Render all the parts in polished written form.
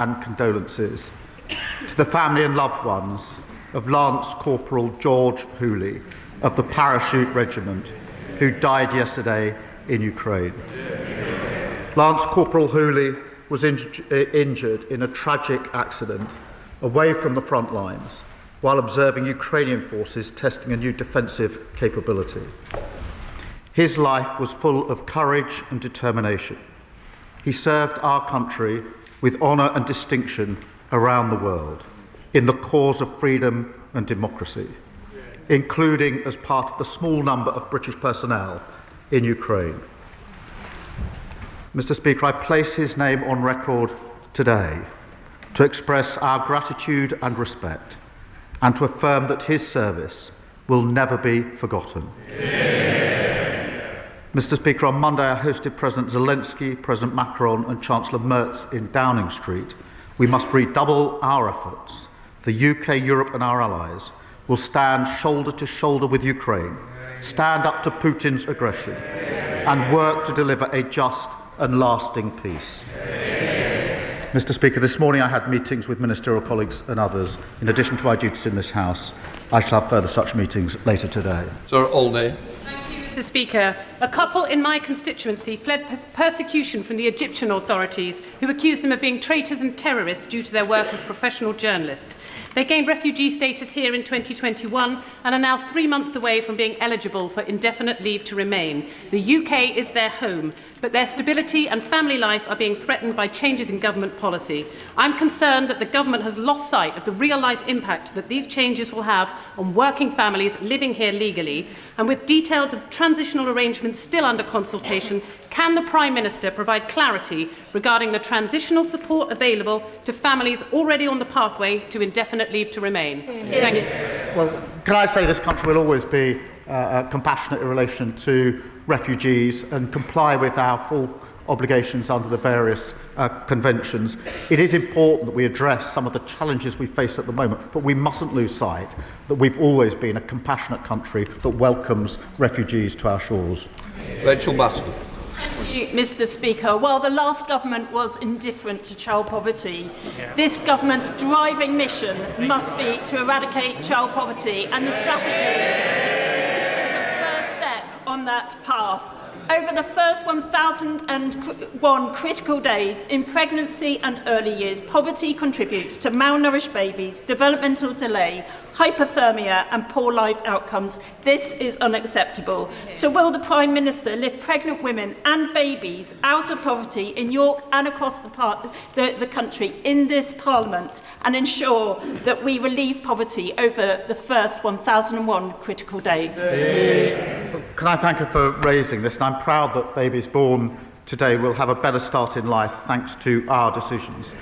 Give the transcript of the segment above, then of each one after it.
and condolences to the family and loved ones of Lance Corporal George Hooley of the Parachute Regiment, who died yesterday in Ukraine. Lance Corporal Hooley was injured in a tragic accident away from the front lines while observing Ukrainian forces testing a new defensive capability. His life was full of courage and determination. He served our country with honour and distinction around the world in the cause of freedom and democracy, including as part of the small number of British personnel in Ukraine. Mr. Speaker, I place his name on record today to express our gratitude and respect and to affirm that his service will never be forgotten. Mr. Speaker, on Monday I hosted President Zelensky, President Macron and Chancellor Merz in Downing Street. We must redouble our efforts. The UK, Europe and our allies will stand shoulder to shoulder with Ukraine, stand up to Putin's aggression and work to deliver a just and lasting peace. Mr. Speaker, this morning I had meetings with ministerial colleagues and others. In addition to my duties in this House, I shall have further such meetings later today. Sir Alday. Mr. Speaker, a couple in my constituency fled persecution from the Egyptian authorities, who accused them of being traitors and terrorists due to their work as professional journalists. They gained refugee status here in 2021 and are now 3 months away from being eligible for indefinite leave to remain. The UK is their home, but their stability and family life are being threatened by changes in government policy. I'm concerned that the government has lost sight of the real-life impact that these changes will have on working families living here legally, and with details of transitional arrangements still under consultation, can the Prime Minister provide clarity regarding the transitional support available to families already on the pathway to indefinite leave to remain? Thank you. Well, can I say this country will always be compassionate in relation to refugees and comply with our full obligations under the various conventions. It is important that we address some of the challenges we face at the moment, but we mustn't lose sight that we've always been a compassionate country that welcomes refugees to our shores. Rachel Baskin. Thank you, Mr. Speaker. While the last government was indifferent to child poverty, this government's driving mission must be to eradicate child poverty, and the strategy is a first step on that path. Over the first 1,001 critical days in pregnancy and early years, poverty contributes to malnourished babies, developmental delay, hypothermia and poor life outcomes. This is unacceptable. So will the Prime Minister lift pregnant women and babies out of poverty in York and across the country in this Parliament and ensure that we relieve poverty over the first 1,001 critical days? Can I thank her for raising this? And I'm proud that babies born today will have a better start in life thanks to our decisions.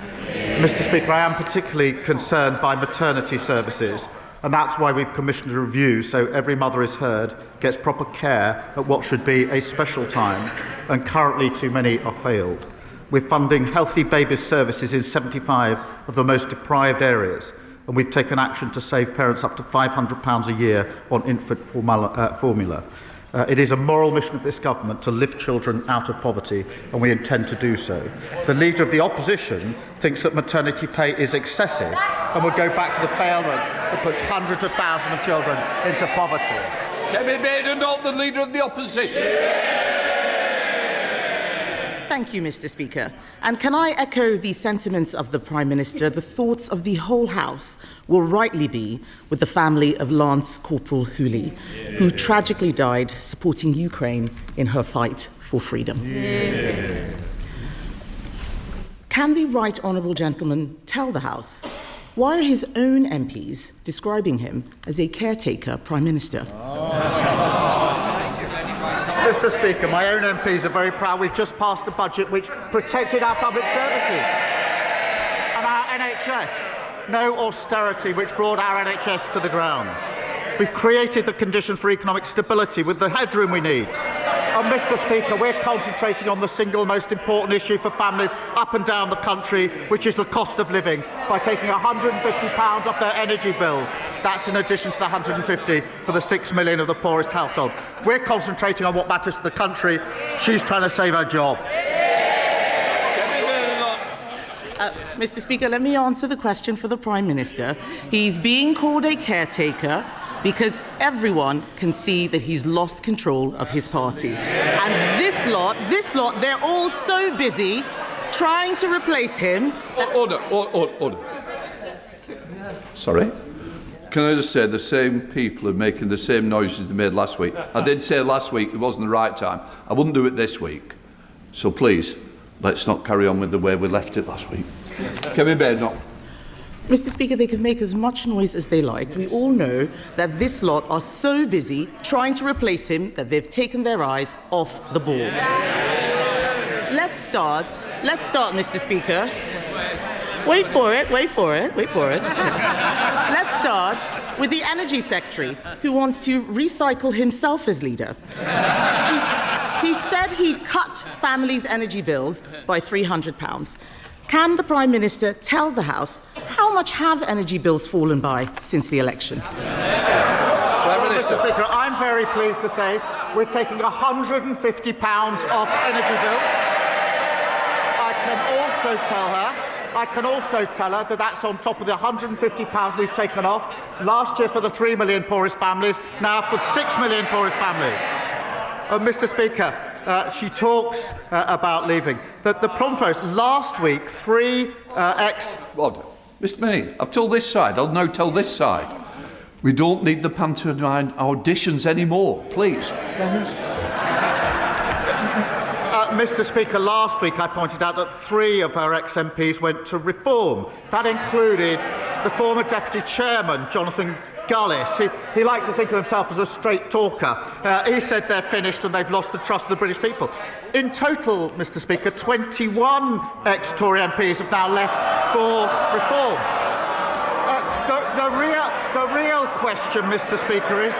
Mr. Speaker, I am particularly concerned by maternity services, and that's why we've commissioned a review so every mother is heard, gets proper care at what should be a special time, and currently too many are failed. We're funding healthy babies services in 75 of the most deprived areas, and we've taken action to save parents up to £500 a year on infant formula. It is a moral mission of this government to lift children out of poverty, and we intend to do so. The Leader of the Opposition thinks that maternity pay is excessive and would go back to the failment that puts hundreds of thousands of children into poverty. Kemi Badenoch, the Leader of the Opposition. Thank you, Mr. Speaker. And can I echo the sentiments of the Prime Minister? The thoughts of the whole House will rightly be with the family of Lance Corporal Hooley, who tragically died supporting Ukraine in her fight for freedom. Can the right honourable gentleman tell the House why are his own MPs describing him as a caretaker Prime Minister? Mr. Speaker, my own MPs are very proud. We've just passed a budget which protected our public services and our NHS. No austerity which brought our NHS to the ground. We've created the conditions for economic stability with the headroom we need. And Mr. Speaker, we're concentrating on the single most important issue for families up and down the country, which is the cost of living, by taking £150 off their energy bills. That's in addition to the £150 for the 6 million of the poorest household. We're concentrating on what matters to the country. She's trying to save her job. Mr. Speaker, let me answer the question for the Prime Minister. He's being called a caretaker because everyone can see that he's lost control of his party. And this lot, they're all so busy trying to replace him. Order. Sorry? Can I just say the same people are making the same noises they made last week? I did say last week it wasn't the right time. I wouldn't do it this week. So please, let's not carry on with the way we left it last week. Kemi Badenoch. Mr. Speaker, they can make as much noise as they like. We all know that this lot are so busy trying to replace him that they've taken their eyes off the ball. Let's start, Mr. Speaker. Wait for it. Let's start with the Energy Secretary, who wants to recycle himself as leader. He said he'd cut families' energy bills by £300. Can the Prime Minister tell the House how much have energy bills fallen by since the election? Mr. Speaker, I'm very pleased to say we're taking £150 off energy bills. I can also tell her that that's on top of the £150 we've taken off last year for the 3 million poorest families, now for 6 million poorest families. Mr. Speaker, she talks about leaving. The problem for us, last week, Order. Mr. May, I've told this side, I'll now tell this side. We don't need the pantomime auditions anymore, please. Mr. Speaker, last week I pointed out that 3 of our ex-MPs went to reform. That included the former Deputy Chairman, Jonathan Gullis. He liked to think of himself as a straight talker. He said they're finished and they've lost the trust of the British people. In total, Mr. Speaker, 21 ex-Tory MPs have now left for reform. The real question, Mr. Speaker, is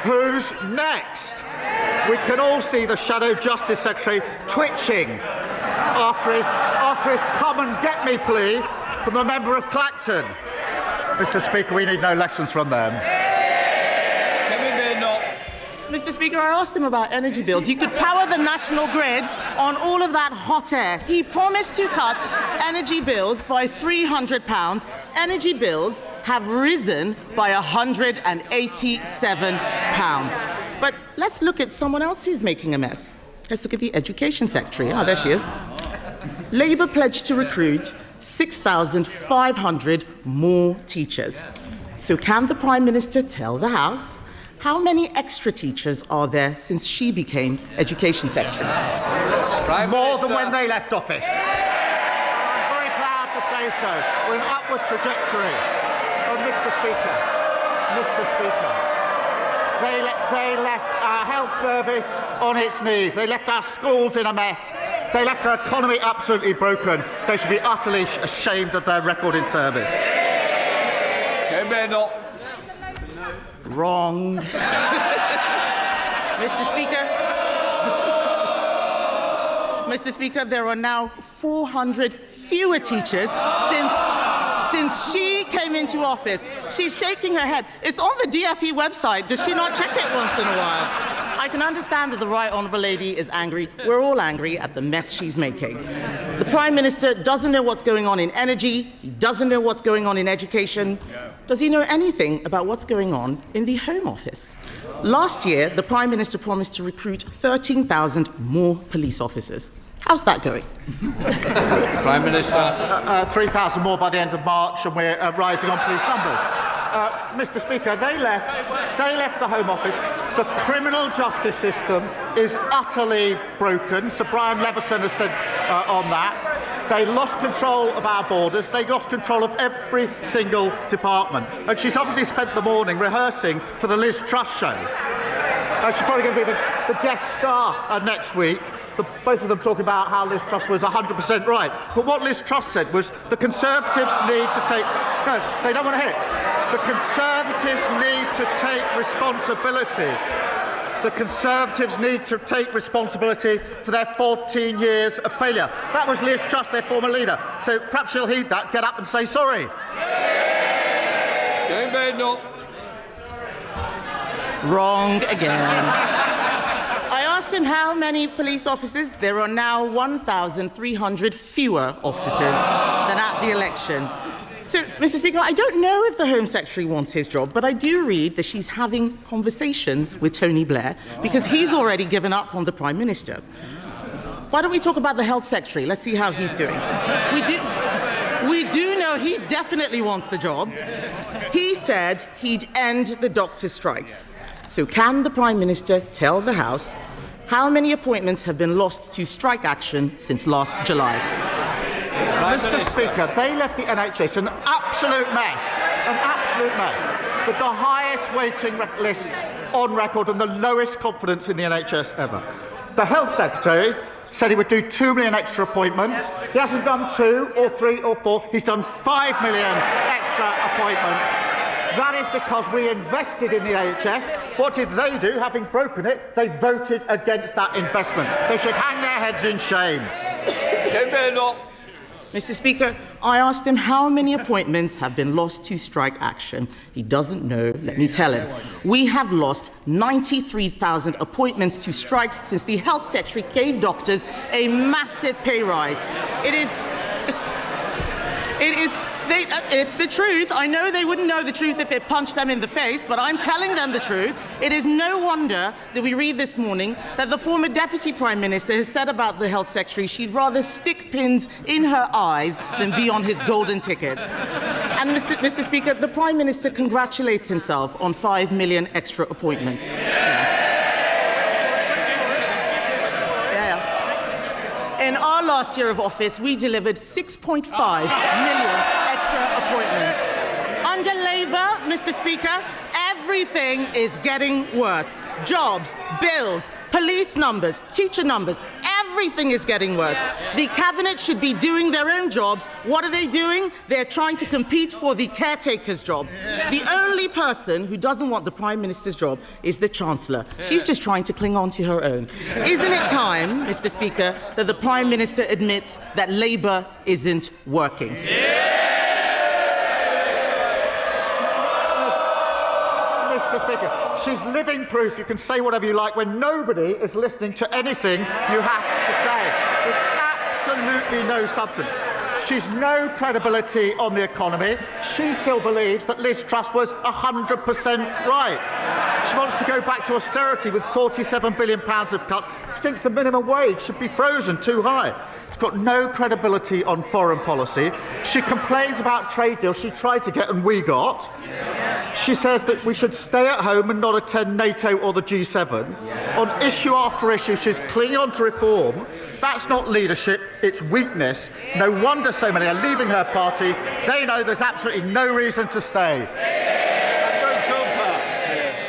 who's next? We can all see the Shadow Justice Secretary twitching after his come and get me plea from the member of Clacton. Mr. Speaker, we need no lessons from them. Mr. Speaker, I asked him about energy bills. He could power the national grid on all of that hot air. He promised to cut energy bills by £300. Energy bills have risen by £187. But let's look at someone else who's making a mess. Let's look at the Education Secretary. There she is. Labour pledged to recruit 6,500 more teachers. So can the Prime Minister tell the House how many extra teachers are there since she became Education Secretary? More than when they left office. I'm very proud to say so. We're in an upward trajectory. Mr. Speaker, they left our health service on its knees. They left our schools in a mess. They left our economy absolutely broken. They should be utterly ashamed of their record in service. Wrong. Mr. Speaker, there are now 400 fewer teachers since she came into office. She's shaking her head. It's on the DFE website. Does she not check it once in a while? I can understand that the Right Honourable Lady is angry. We're all angry at the mess she's making. The Prime Minister doesn't know what's going on in energy. He doesn't know what's going on in education. Does he know anything about what's going on in the Home Office? Last year, the Prime Minister promised to recruit 13,000 more police officers. How's that going? Prime Minister. 3,000 more by the end of March, and we're rising on police numbers. Mr. Speaker, they left the Home Office. The criminal justice system is utterly broken. Sir Brian Leveson has said on that. They lost control of our borders. They lost control of every single department. And she's obviously spent the morning rehearsing for the Liz Truss show. She's probably going to be the guest star next week. Both of them talking about how Liz Truss was 100% right. But what Liz Truss said was the Conservatives need to take... No, they don't want to hear it. The Conservatives need to take responsibility. The Conservatives need to take responsibility for their 14 years of failure. That was Liz Truss, their former leader. So perhaps she'll heed that, get up and say sorry. Wrong again. I asked him how many police officers. There are now 1,300 fewer officers than at the election. So, Mr. Speaker, I don't know if the Home Secretary wants his job, but I do read that she's having conversations with Tony Blair because he's already given up on the Prime Minister. Why don't we talk about the Health Secretary? Let's see how he's doing. We do know he definitely wants the job. He said he'd end the doctor strikes. So can the Prime Minister tell the House how many appointments have been lost to strike action since last July? Mr. Speaker, they left the NHS an absolute mess, with the highest waiting lists on record and the lowest confidence in the NHS ever. The Health Secretary said he would do 2 million extra appointments. He hasn't done 2 or 3 or 4. He's done 5 million extra appointments. That is because we invested in the NHS. What did they do? Having broken it, they voted against that investment. They should hang their heads in shame. Kemi Badenoch. Mr. Speaker, I asked him how many appointments have been lost to strike action. He doesn't know. Let me tell him. We have lost 93,000 appointments to strikes since the Health Secretary gave doctors a massive pay rise. It's the truth. I know they wouldn't know the truth if it punched them in the face, but I'm telling them the truth. It is no wonder that we read this morning that the former Deputy Prime Minister has said about the Health Secretary she'd rather stick pins in her eyes than be on his golden ticket. And Mr. Speaker, the Prime Minister congratulates himself on 5 million extra appointments. In our last year of office, we delivered 6.5 million extra appointments. Under Labour, Mr. Speaker, everything is getting worse. Jobs, bills, police numbers, teacher numbers, everything is getting worse. The Cabinet should be doing their own jobs. What are they doing? They're trying to compete for the caretaker's job. The only person who doesn't want the Prime Minister's job is the Chancellor. She's just trying to cling on to her own. Isn't it time, Mr. Speaker, that the Prime Minister admits that Labour isn't working? Mr. Speaker, she's living proof you can say whatever you like when nobody is listening to anything you have to say. There's absolutely no substance. She's no credibility on the economy. She still believes that Liz Truss was 100% right. She wants to go back to austerity with £47 billion of cuts. She thinks the minimum wage should be frozen too high. She's got no credibility on foreign policy. She complains about trade deals she tried to get and we got. She says that we should stay at home and not attend NATO or the G7. On issue after issue, she's clinging on to reform. That's not leadership, it's weakness. No wonder so many are leaving her party. They know there's absolutely no reason to stay.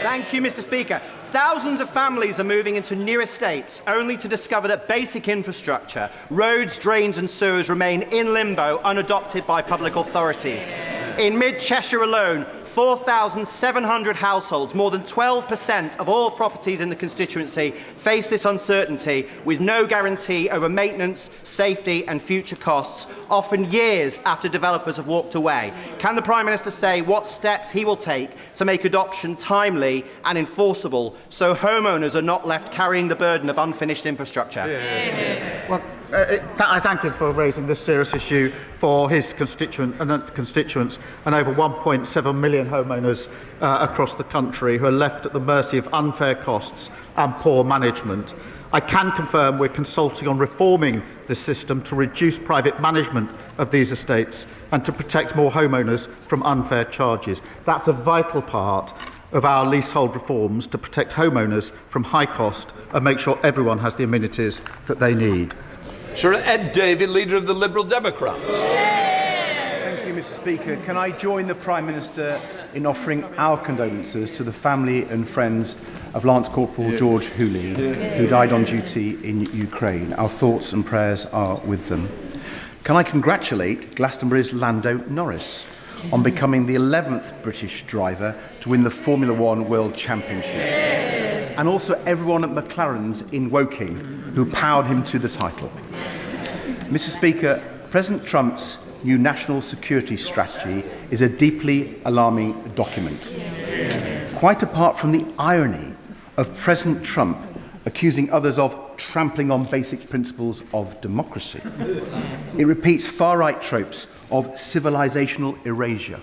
Thank you, Mr. Speaker. Thousands of families are moving into new estates only to discover that basic infrastructure, roads, drains and sewers remain in limbo, unadopted by public authorities. In mid-Cheshire alone, 4,700 households, more than 12% of all properties in the constituency, face this uncertainty with no guarantee over maintenance, safety and future costs, often years after developers have walked away. Can the Prime Minister say what steps he will take to make adoption timely and enforceable so homeowners are not left carrying the burden of unfinished infrastructure? Well, I thank him for raising this serious issue for his constituents and over 1.7 million homeowners across the country who are left at the mercy of unfair costs and poor management. I can confirm we're consulting on reforming the system to reduce private management of these estates and to protect more homeowners from unfair charges. That's a vital part of our leasehold reforms to protect homeowners from high cost and make sure everyone has the amenities that they need. Sir Ed David, Leader of the Liberal Democrats. Thank you, Mr. Speaker. Can I join the Prime Minister in offering our condolences to the family and friends of Lance Corporal George Hooley, who died on duty in Ukraine? Our thoughts and prayers are with them. Can I congratulate Glastonbury's Lando Norris on becoming the 11th British driver to win the Formula One World Championship, and also everyone at McLaren's in Woking who powered him to the title. Mr. Speaker, President Trump's new national security strategy is a deeply alarming document. Quite apart from the irony of President Trump accusing others of trampling on basic principles of democracy. It repeats far-right tropes of civilizational erasure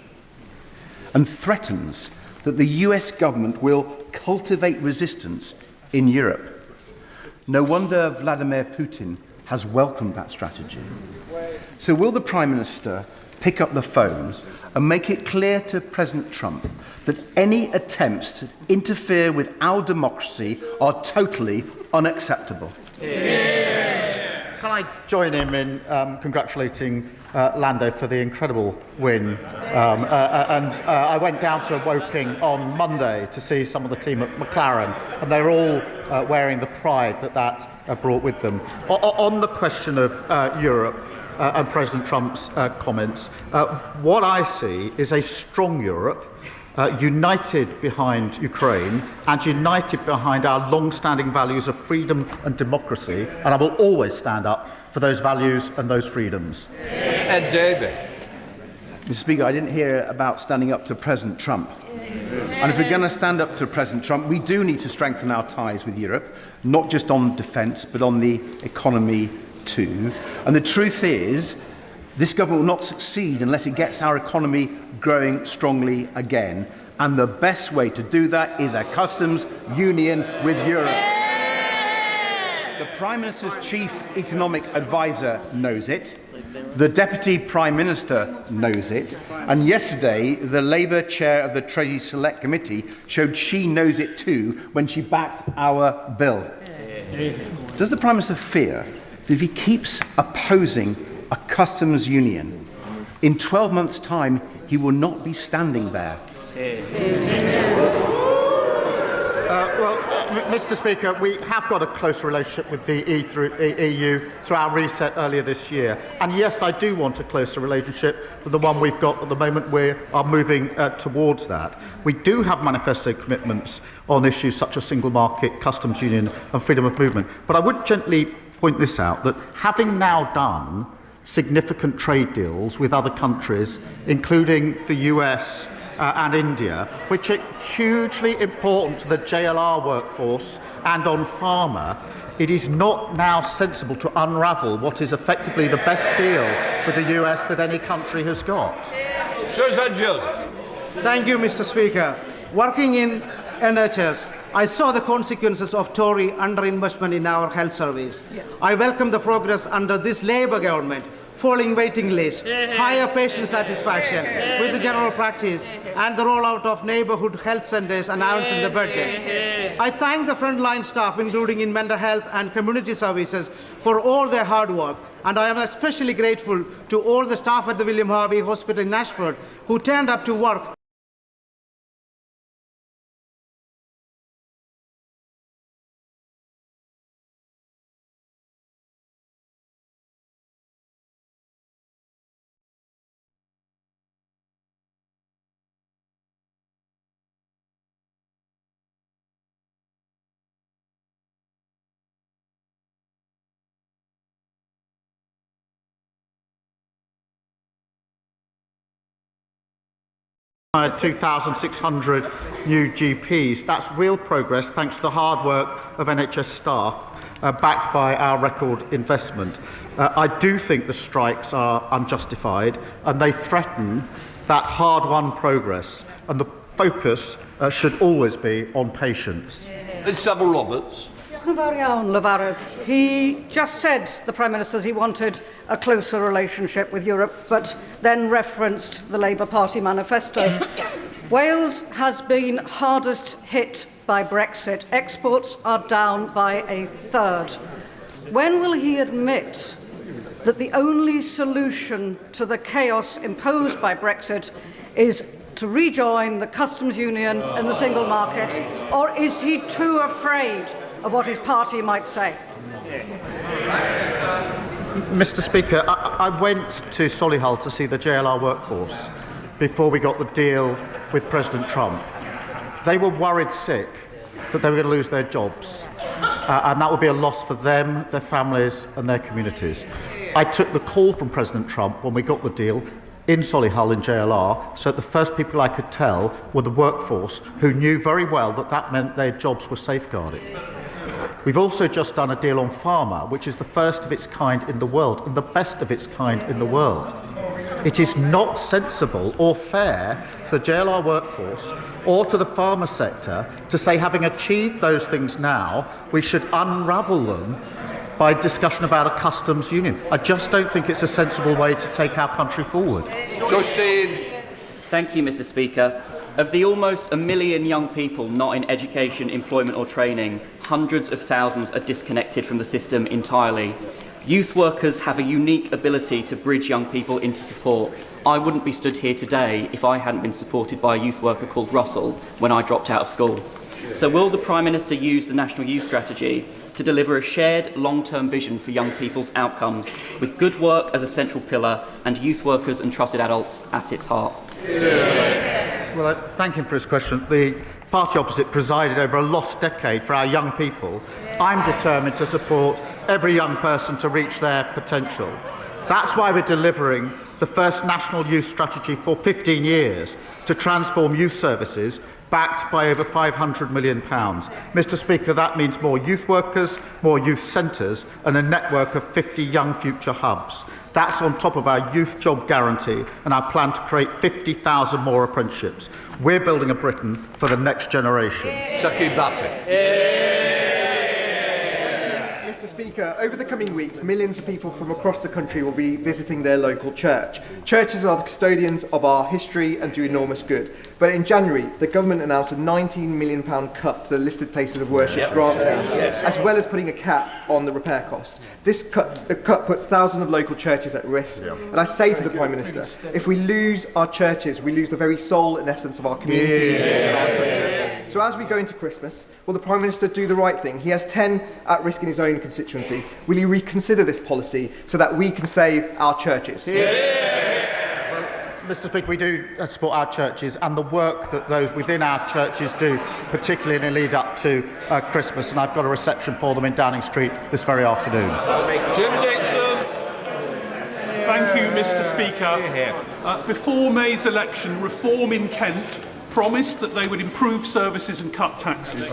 and threatens that the US government will cultivate resistance in Europe. No wonder Vladimir Putin has welcomed that strategy. So will the Prime Minister pick up the phone and make it clear to President Trump that any attempts to interfere with our democracy are totally unacceptable? Can I join him in congratulating Lando for the incredible win? I went down to Woking on Monday to see some of the team at McLaren, and they're all wearing the pride that brought with them. On the question of Europe and President Trump's comments, what I see is a strong Europe, united behind Ukraine and united behind our long-standing values of freedom and democracy, and I will always stand up for those values and those freedoms. Ed Davey. Mr. Speaker, I didn't hear about standing up to President Trump. And if we're going to stand up to President Trump, we do need to strengthen our ties with Europe, not just on defence, but on the economy too. And the truth is, this government will not succeed unless it gets our economy growing strongly again. And the best way to do that is a customs union with Europe. The Prime Minister's chief economic advisor knows it. The Deputy Prime Minister knows it. And yesterday, the Labour chair of the Treasury Select Committee showed she knows it too when she backed our bill. Does the Prime Minister fear that if he keeps opposing a customs union, in 12 months' time, he will not be standing there? Mr. Speaker, we have got a close relationship with the EU through our reset earlier this year. And yes, I do want a closer relationship than the one we've got at the moment. We are moving towards that. We do have manifesto commitments on issues such as single market, customs union and freedom of movement. But I would gently point this out, that having now done significant trade deals with other countries, including the US and India, which are hugely important to the JLR workforce and on pharma, it is not now sensible to unravel what is effectively the best deal with the US that any country has got. Sir Joseph. Thank you, Mr. Speaker. Working in NHS, I saw the consequences of Tory underinvestment in our health service. I welcome the progress under this Labour government. Falling waiting lists, higher patient satisfaction with the general practice, and the rollout of neighbourhood health centres announced in the budget. I thank the frontline staff, including in mental health and community services, for all their hard work, and I am especially grateful to all the staff at the William Harvey Hospital in Ashford who turned up to work. Hired 2,600 new GPs. That's real progress thanks to the hard work of NHS staff, backed by our record investment. I do think the strikes are unjustified and they threaten that hard-won progress, and the focus should always be on patients. Ms Savile Roberts. He just said, the Prime Minister, he wanted a closer relationship with Europe, but then referenced the Labour Party manifesto. Wales has been hardest hit by Brexit. Exports are down by a third. When will he admit that the only solution to the chaos imposed by Brexit is to rejoin the customs union and the single market, or is he too afraid of what his party might say? Mr. Speaker, I went to Solihull to see the JLR workforce before we got the deal with President Trump. They were worried sick that they were going to lose their jobs, and that would be a loss for them, their families and their communities. I took the call from President Trump when we got the deal in Solihull in JLR, so that the first people I could tell were the workforce, who knew very well that that meant their jobs were safeguarded. We've also just done a deal on pharma, which is the first of its kind in the world and the best of its kind in the world. It is not sensible or fair to the JLR workforce or to the pharma sector to say, having achieved those things now, we should unravel them by discussion about a customs union. I just don't think it's a sensible way to take our country forward. Justine. Thank you, Mr. Speaker. Of the almost 1 million young people not in education, employment or training, hundreds of thousands are disconnected from the system entirely. Youth workers have a unique ability to bridge young people into support. I wouldn't be stood here today if I hadn't been supported by a youth worker called Russell when I dropped out of school. So will the Prime Minister use the National Youth Strategy to deliver a shared long-term vision for young people's outcomes, with good work as a central pillar and youth workers and trusted adults at its heart? Well, I thank him for his question. The party opposite presided over a lost decade for our young people. I'm determined to support every young person to reach their potential. That's why we're delivering the first national youth strategy for 15 years to transform youth services, backed by over £500 million. Mr. Speaker, that means more youth workers, more youth centres and a network of 50 young future hubs. That's on top of our youth job guarantee and our plan to create 50,000 more apprenticeships. We're building a Britain for the next generation. Sir Keir Starmer. Mr. Speaker, over the coming weeks, millions of people from across the country will be visiting their local church. Churches are the custodians of our history and do enormous good. But in January, the government announced a £19 million cut to the listed places of worship grant, as well as putting a cap on the repair costs. This cut puts thousands of local churches at risk. And I say to the Prime Minister, if we lose our churches, we lose the very soul and essence of our communities. So as we go into Christmas, will the Prime Minister do the right thing? He has 10 at risk in his own constituency. Will he reconsider this policy so that we can save our churches? Mr. Speaker, we do support our churches and the work that those within our churches do, particularly in the lead up to Christmas. And I've got a reception for them in Downing Street this very afternoon. Jim Dixon. Thank you, Mr. Speaker. Before May's election, Reform in Kent promised that they would improve services and cut taxes.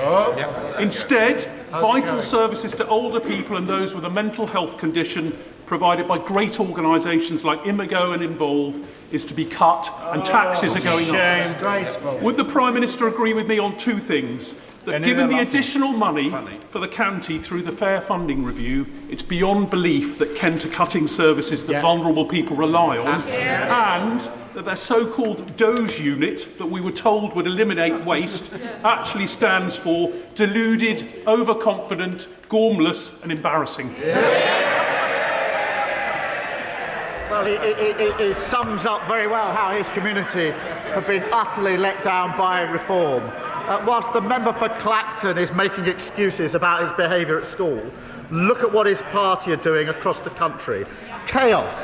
Instead, vital services to older people and those with a mental health condition provided by great organisations like Imago and Involve is to be cut, and taxes are going up. Would the Prime Minister agree with me on two things? That given the additional money for the county through the Fair Funding Review, it's beyond belief that Kent are cutting services that vulnerable people rely on, and that their so-called Doge unit that we were told would eliminate waste actually stands for deluded, overconfident, gormless and embarrassing. Well, it sums up very well how his community have been utterly let down by reform. Whilst the member for Clacton is making excuses about his behaviour at school, look at what his party are doing across the country. Chaos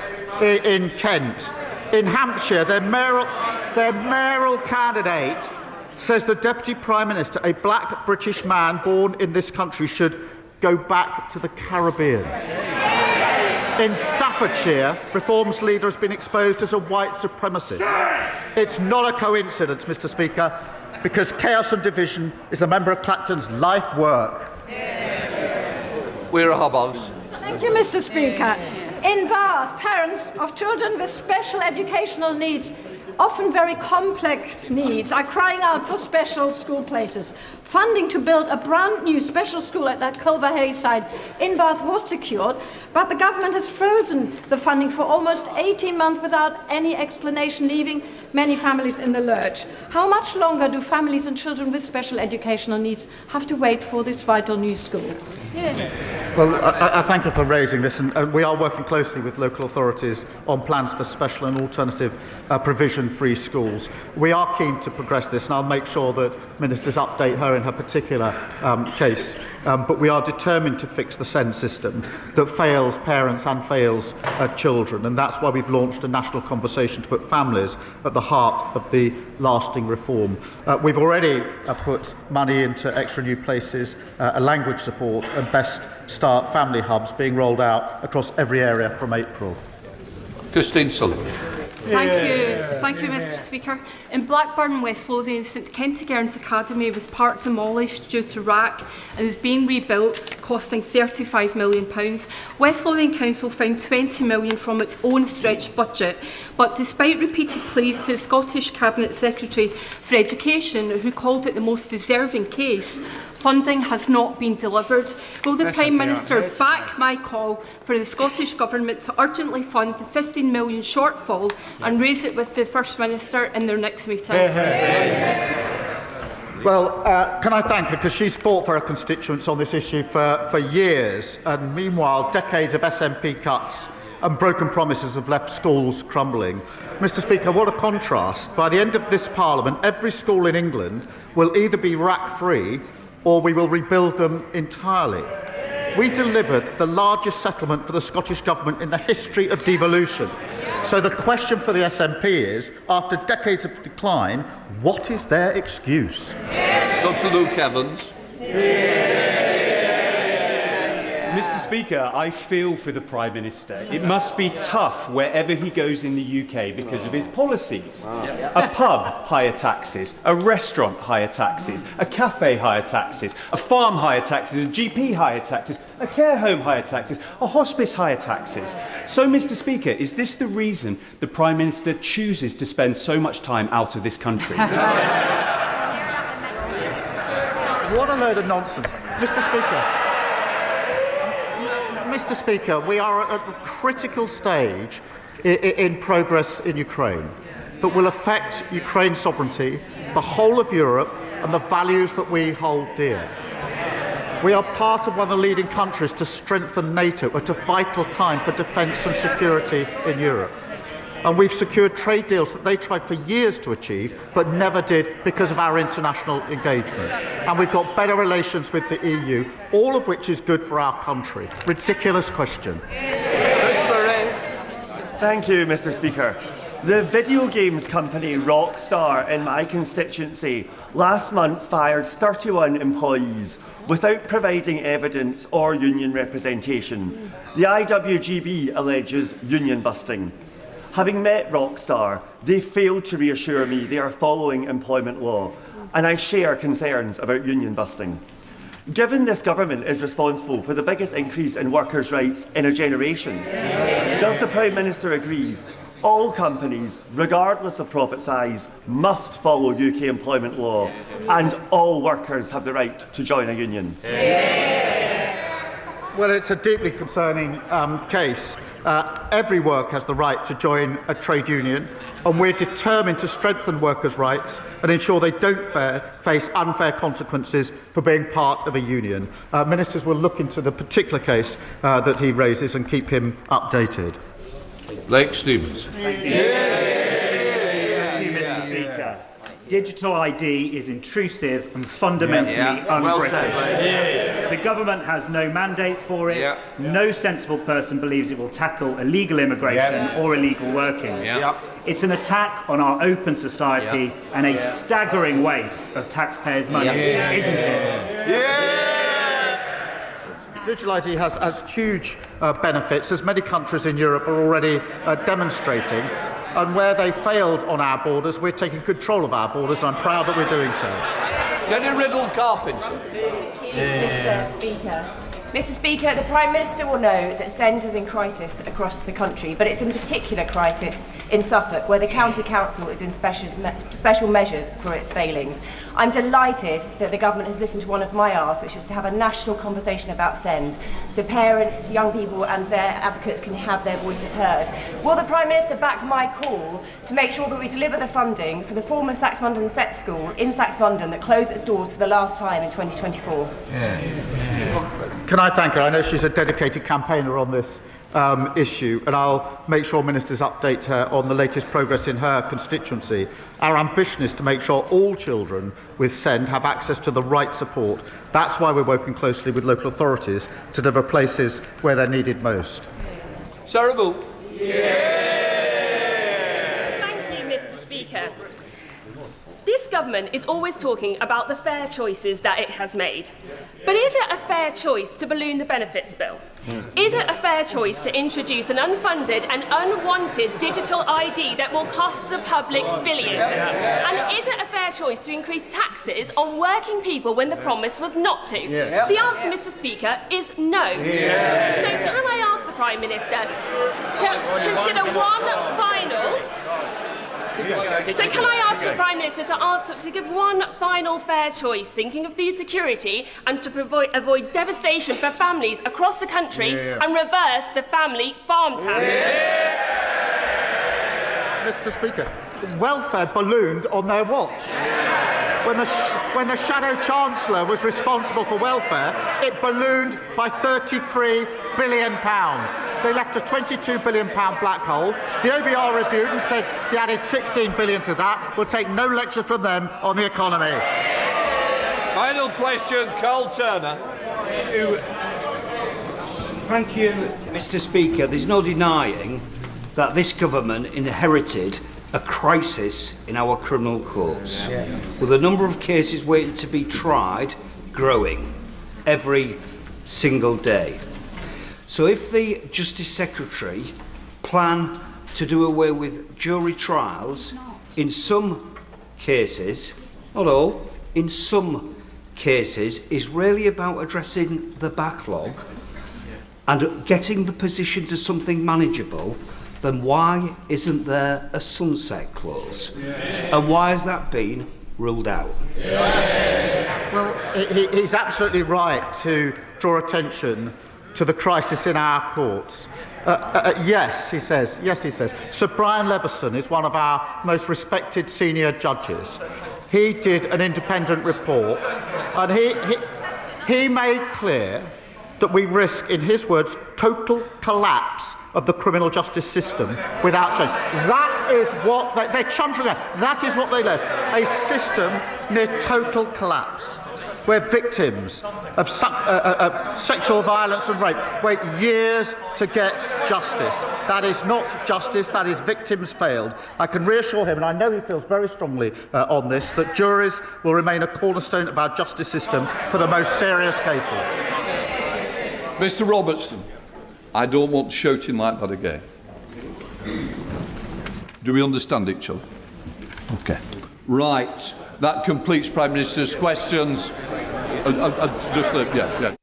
in Kent. In Hampshire, their mayoral candidate says the Deputy Prime Minister, a black British man born in this country, should go back to the Caribbean. In Staffordshire, Reform's leader has been exposed as a white supremacist. It's not a coincidence, Mr. Speaker, because chaos and division is a member of Clacton's life work. We're a hobos. Thank you, Mr. Speaker. In Bath, parents of children with special educational needs, often very complex needs, are crying out for special school places. Funding to build a brand new special school at that Culver Hayes site in Bath was secured, but the government has frozen the funding for almost 18 months without any explanation, leaving many families in the lurch. How much longer do families and children with special educational needs have to wait for this vital new school? Well, I thank you for raising this, and we are working closely with local authorities on plans for special and alternative provision-free schools. We are keen to progress this, and I'll make sure that ministers update her in her particular case. But we are determined to fix the SEND system that fails parents and fails children, and that's why we've launched a national conversation to put families at the heart of the lasting reform. We've already put money into extra new places, a language support and Best Start family hubs being rolled out across every area from April. Christine Sullivan. Thank you, Mr. Speaker. In Blackburn, West Lothian, St Kentigern's Academy was part demolished due to wrack and is being rebuilt, costing £35 million. West Lothian Council found £20 million from its own stretched budget, but despite repeated pleas to the Scottish Cabinet Secretary for Education, who called it the most deserving case, funding has not been delivered. Will the Prime Minister back my call for the Scottish Government to urgently fund the £15 million shortfall and raise it with the First Minister in their next meeting? Well, can I thank her, because she's fought for her constituents on this issue for years, and meanwhile decades of SNP cuts and broken promises have left schools crumbling. Mr. Speaker, what a contrast. By the end of this Parliament, every school in England will either be rack-free or we will rebuild them entirely. We delivered the largest settlement for the Scottish Government in the history of devolution. So the question for the SNP is, after decades of decline, what is their excuse? Dr. Luke Evans. Mr. Speaker, I feel for the Prime Minister. It must be tough wherever he goes in the UK because of his policies. A pub, higher taxes. A restaurant, higher taxes. A cafe, higher taxes. A farm, higher taxes. A GP, higher taxes. A care home, higher taxes. A hospice, higher taxes. So, Mr. Speaker, is this the reason the Prime Minister chooses to spend so much time out of this country? What a load of nonsense. Mr. Speaker, we are at a critical stage in progress in Ukraine that will affect Ukraine's sovereignty, the whole of Europe, and the values that we hold dear. We are part of one of the leading countries to strengthen NATO at a vital time for defence and security in Europe. And we've secured trade deals that they tried for years to achieve, but never did because of our international engagement. And we've got better relations with the EU, all of which is good for our country. Ridiculous question. Thank you, Mr. Speaker. The video games company Rockstar in my constituency last month fired 31 employees without providing evidence or union representation. The IWGB alleges union busting. Having met Rockstar, they failed to reassure me they are following employment law, and I share concerns about union busting. Given this government is responsible for the biggest increase in workers' rights in a generation, does the Prime Minister agree all companies, regardless of profit size, must follow UK employment law and all workers have the right to join a union? Well, it's a deeply concerning case. Every worker has the right to join a trade union, and we're determined to strengthen workers' rights and ensure they don't face unfair consequences for being part of a union. Ministers will look into the particular case that he raises and keep him updated. Blake Stevens. Thank you, Mr. Speaker. Digital ID is intrusive and fundamentally un-British. The government has no mandate for it. No sensible person believes it will tackle illegal immigration or illegal working. It's an attack on our open society and a staggering waste of taxpayers' money, isn't it? Digital ID has huge benefits, as many countries in Europe are already demonstrating. And where they failed on our borders, we're taking control of our borders, and I'm proud that we're doing so. Jenny Riddle-Carpenter. Thank you, Mr. Speaker. Mr. Speaker, the Prime Minister will know that SEND is in crisis across the country, but it's in particular crisis in Suffolk, where the County Council is in special measures for its failings. I'm delighted that the government has listened to one of my asks, which is to have a national conversation about SEND, so parents, young people and their advocates can have their voices heard. Will the Prime Minister back my call to make sure that we deliver the funding for the former Saxmundham Set School in Saxmundham that closed its doors for the last time in 2024? Can I thank her? I know she's a dedicated campaigner on this issue, and I'll make sure ministers update her on the latest progress in her constituency. Our ambition is to make sure all children with SEND have access to the right support. That's why we're working closely with local authorities to deliver places where they're needed most. Sarah Bull. Thank you, Mr. Speaker. This government is always talking about the fair choices that it has made. But is it a fair choice to balloon the benefits bill? Is it a fair choice to introduce an unfunded and unwanted digital ID that will cost the public billions? And is it a fair choice to increase taxes on working people when the promise was not to? The answer, Mr. Speaker, is no. So can I ask the Prime Minister to consider one final... So can I ask the Prime Minister to give one final fair choice, thinking of food security and to avoid devastation for families across the country and reverse the family farm tax? Mr. Speaker, welfare ballooned on their watch. When the Shadow Chancellor was responsible for welfare, it ballooned by £33 billion. They left a £22 billion black hole. The OBR reviewed and said they added £16 billion to that. We'll take no lecture from them on the economy. Final question, Carl Turner. Thank you, Mr. Speaker. There's no denying that this government inherited a crisis in our criminal courts, with a number of cases waiting to be tried growing every single day. So if the Justice Secretary plan to do away with jury trials in some cases, not all, in some cases, is really about addressing the backlog and getting the position to something manageable, then why isn't there a sunset clause? And why has that been ruled out? Well, he's absolutely right to draw attention to the crisis in our courts. Yes, he says. Sir Brian Leveson is one of our most respected senior judges. He did an independent report, and he made clear that we risk, in his words, total collapse of the criminal justice system without change. That is what they're chundering at. That is what they left. A system near total collapse, where victims of sexual violence and rape wait years to get justice. That is not justice, that is victims failed. I can reassure him, and I know he feels very strongly on this, that juries will remain a cornerstone of our justice system for the most serious cases. Mr. Robertson, I don't want shouting like that again. Do we understand each other? Okay. Right. That completes Prime Minister's questions. Yeah.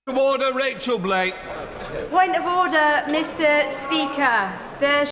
Point of order, Rachel Blake. Point of order, Mr. Speaker. The